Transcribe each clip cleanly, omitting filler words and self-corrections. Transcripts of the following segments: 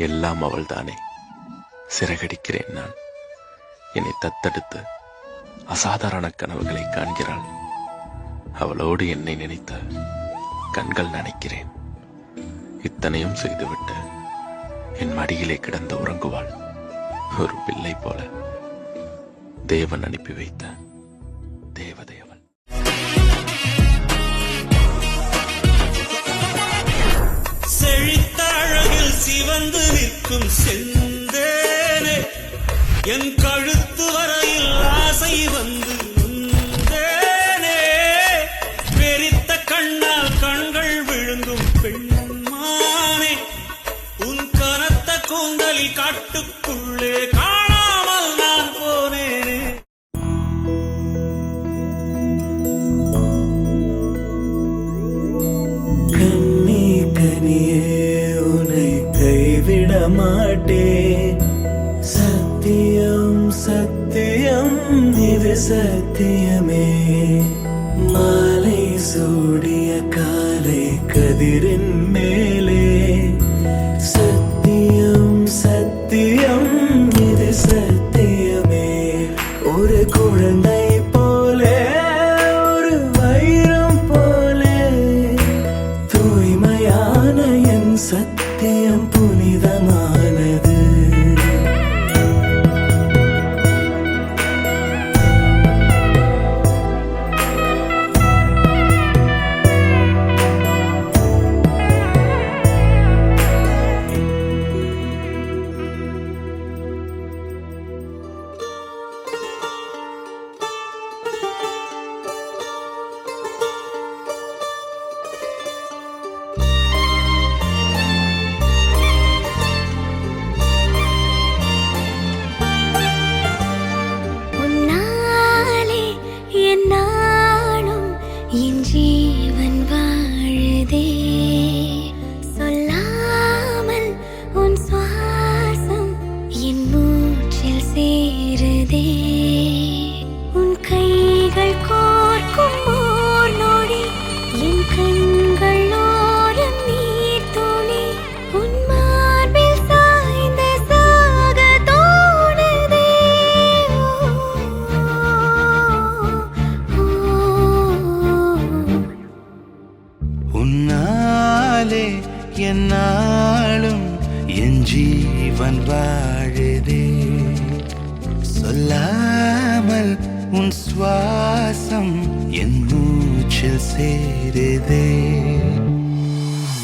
எல்லாம் அவள்தானே. சிறகடிக்கிறேன் நான். என்னை தத்தெடுத்து அசாதாரண கனவுகளை காண்கிறாள். அவளோடு என்னை நினைத்த கண்கள் நினைக்கிறேன். இத்தனையும் செய்துவிட்டு என் மடியிலே கிடந்து உறங்குவாள். ஒரு பிள்ளை போல தேவன் அனுப்பி வைத்த தேவதை அவள். செழித்த அழகில் சிவந்து நிற்கும் செந்தேனே, என் கழுத்து வரையில் ஆசை வந்து நின்றேனே. வெறித்த கண்ணால் கண்கள் விழுங்கும் பெண்மானே, உன் கனத்த கூந்தலில் காட்டுக்குள்ளே காணாமல் நான் போனேனே. கண்ணே கனியே உன்னை கைவிட மாட்டேன். சத்தியம் சத்தியம் இது சத்தியமே. மாலை சூடிய காலை கதிரின் மேலே சத்தியம் சத்தியம் இது சத்தியமே. ஒரு குழந்தை போலே ஒரு வைரம் போலே தூய்மையான என் சத்தியம் புனிதமானது. என் ஜீவன் வாழுதே, சொல்லாமல் உன் சுவாசம் என் மூச்சில் சேருதே. உன் கைகள் கோர்க்கும் ஓர் நொடி என் கண்கள் ஓரம் நீர் துளி. உன் மார்பில் சாய்ந்த சாக தோணுதே. உன்னாலே என்னாலும் என் ஜீவன் வாழுதே, சொல்லாமல் உன் சுவாசம் என் மூச்சில் சேருதே.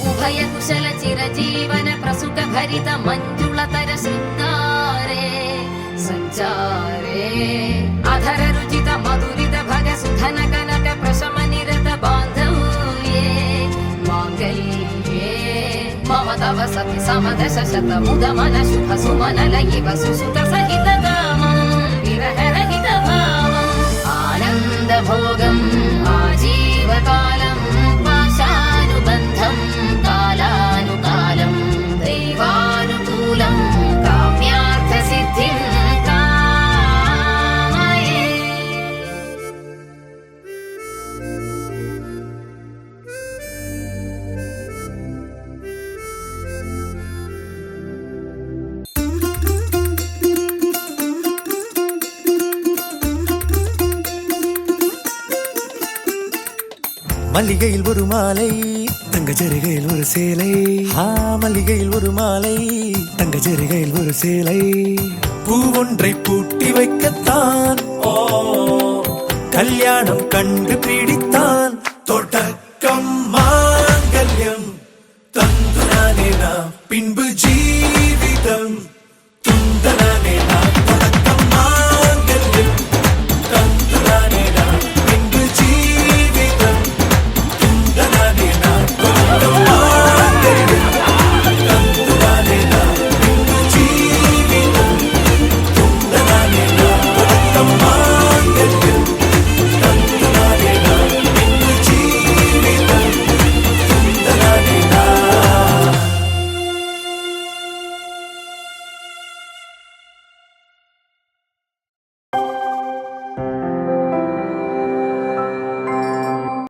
उभय कुशल चिरजीवन प्रसुख भरित मंजुलतर शृंगारे संचारे. अधर रुचित मधुरित भग सुधन कनक प्रशम निरत बांधव्ये मांगल्ये. मम तव सति समदश शत मुद मन शुभ सुमन लयिव सुसुत सहित कामं विरह रहित भावम् आनंद भोगम् आजीवकालम् पाशानुबन्धम् कालानुकालम् दैवानुकूलम् काम्यार्थ सिद्धिम् कामये. மல்லிகையில் ஒரு மாலை தங்க ஜரிகையில் ஒரு சேலை. மல்லிகையில் ஒரு மாலை தங்க ஜரிகையில் ஒரு சேலை. பூவொன்றை பூட்டி வைக்கத்தான் கல்யாணம் கண்டு பிடித்தான். தொடக்கம் மாங்கல்யம் தந்து நானே நாம் பின்பு ஜீவிதம்